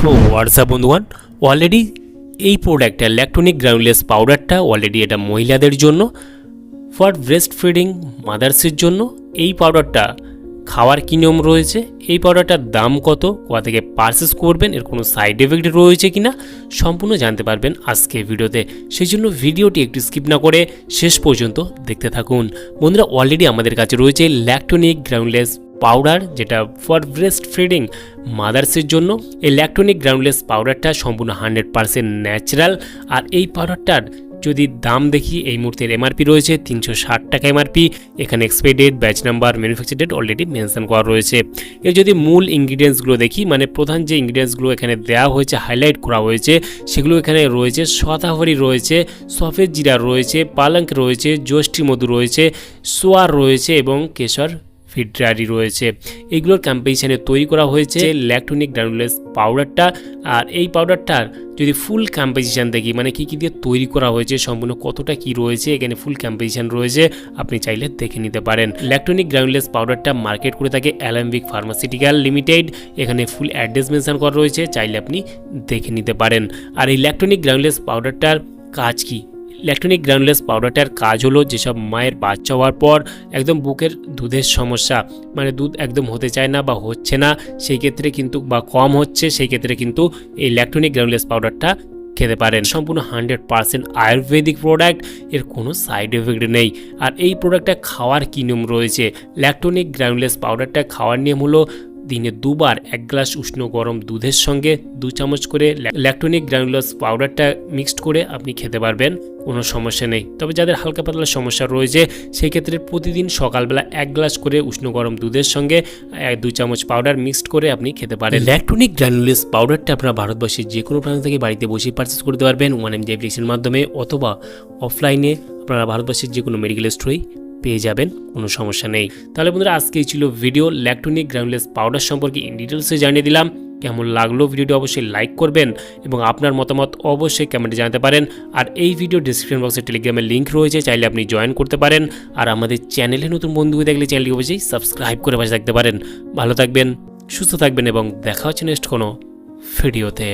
So WhatsApp বন্ধুগণ, already এই প্রোডাক্টটা ল্যাকটোনিক গ্রানুলেস পাউডারটা অলরেডি এটা মহিলাদের জন্য, ফর ব্রেস্ট ফিডিং মাদার্সের জন্য। এই পাউডারটা খাওয়ার কী নিয়ম রয়েছে, এই পাউডারটার দাম কত, কোথা থেকে পারচেস করবেন, এর কোনো সাইড এফেক্ট রয়েছে কিনা সম্পূর্ণ জানতে পারবেন আজকে ভিডিওতে। সেই জন্য ভিডিওটি একটু স্কিপ না করে শেষ পর্যন্ত দেখতে থাকুন। বন্ধুরা, অলরেডি আমাদের কাছে রয়েছে ল্যাকটোনিক গ্রানুলেস পাউডার, যেটা ফর ব্রেস্ট ফিডিং মাদার্সের জন্য। এই ল্যাকটোনিক গ্রানুলেস পাউডারটা সম্পূর্ণ 100% ন্যাচারাল। আর এই পাউডারটার যদি দাম দেখি, এই মুহূর্তের এমআরপি রয়েছে 360 টাকা এমআরপি। এখানে expiry date, batch number, manufacture date already mention করা রয়েছে। এর যদি মূল ইনগ্রিডিয়েন্টসগুলো দেখি, মানে প্রধান যে ইনগ্রিডিয়েন্টসগুলো এখানে দেওয়া হয়েছে, হাইলাইট করা হয়েছে, সেগুলো এখানে রয়েছে শতাবরী রয়েছে, সফেদ জিরা রয়েছে, পালঙ্ক রয়েছে, জোষ্ঠী মধু রয়েছে, সোয়ার রয়েছে এবং কেশর ফিডারি রয়েছে। এগুলোর কম্পোজিশনে তৈরি করা হয়েছে ল্যাকটোনিক গ্রানুলেস পাউডারটা। আর এই পাউডারটার যদি ফুল কম্পোজিশন দেখি, মানে কী কী দিয়ে তৈরি করা হয়েছে, সম্পূর্ণ কতটা কি রয়েছে, এখানে ফুল কম্পোজিশন রয়েছে, আপনি চাইলে দেখে নিতে পারেন। ল্যাকটোনিক গ্রানুলেস পাউডারটা মার্কেট করে থাকে অ্যালাম্বিক ফার্মাসিউটিক্যাল লিমিটেড। এখানে ফুল অ্যাড্রেস মেনশন করা রয়েছে, চাইলে আপনি দেখে নিতে পারেন। আর এই ল্যাকটোনিক গ্রানুলেস পাউডারটার কাজ কী? ল্যাকটোনিক গ্রানুলেস পাউডারটার কাজ হলো, যেসব মায়ের বাচ্চা হওয়ার পর একদম বুকের দুধের সমস্যা, মানে দুধ একদম হতে চায় না বা হচ্ছে না, সেই ক্ষেত্রে কিন্তু, বা কম হচ্ছে, সেই ক্ষেত্রে কিন্তু এই ল্যাকটোনিক গ্রানুলেস পাউডারটা খেতে পারেন। সম্পূর্ণ 100% আয়ুর্বেদিক প্রোডাক্ট, এর কোনো সাইড এফেক্ট নেই। আর এই প্রোডাক্টটা খাওয়ার কী নিয়ম রয়েছে, ল্যাকটোনিক গ্রানুলেস পাউডারটা খাওয়ার নিয়ম হলো দিনে 2 বার 1 গ্লাস উষ্ণ গরম দুধের সঙ্গে 2 চামচ করে ল্যাকটোনিক গ্রানুলেস পাউডারটা মিক্সড করে আপনি খেতে পারবেন, কোনো সমস্যা নেই। তবে যাদের হালকা পাতলা সমস্যা রয়েছে, সেই ক্ষেত্রে প্রতিদিন সকালবেলা 1 গ্লাস করে উষ্ণ গরম দুধের সঙ্গে 2 চামচ পাউডার মিক্সড করে আপনি খেতে পারেন। ল্যাকটোনিক গ্রানুলেস পাউডারটা আপনারা ভারতবর্ষের যে কোনো প্রান্ত থেকে বাড়িতে বসে পারচেস করতে পারবেন 1mg অ্যাপ্লিকেশনের মাধ্যমে, অথবা অফলাইনে আপনারা ভারতবর্ষের যে কোনো মেডিকেল স্টোরেই পেয়ে যাবেন, কোনো সমস্যা নেই। তাহলে বন্ধুরা, আজকেই ছিল ভিডিও ল্যাকটোনিক গ্রানুলেস পাউডার সম্পর্কে ইন ডিটেলসে জানিয়ে দিলাম। কেমন লাগলো ভিডিওটি অবশ্যই লাইক করবেন এবং আপনার মতামত অবশ্যই কমেন্টে জানাতে পারেন। আর এই ভিডিও ডিসক্রিপশন বক্সে টেলিগ্রামের লিঙ্ক রয়েছে, চাইলে আপনি জয়েন করতে পারেন। আর আমাদের চ্যানেলে নতুন বন্ধু হয়ে থাকলে চ্যানেলটি অবশ্যই সাবস্ক্রাইব করে পাশে থাকতে পারেন। ভালো থাকবেন, সুস্থ থাকবেন এবং দেখা হচ্ছে নেক্সট কোনো ভিডিওতে।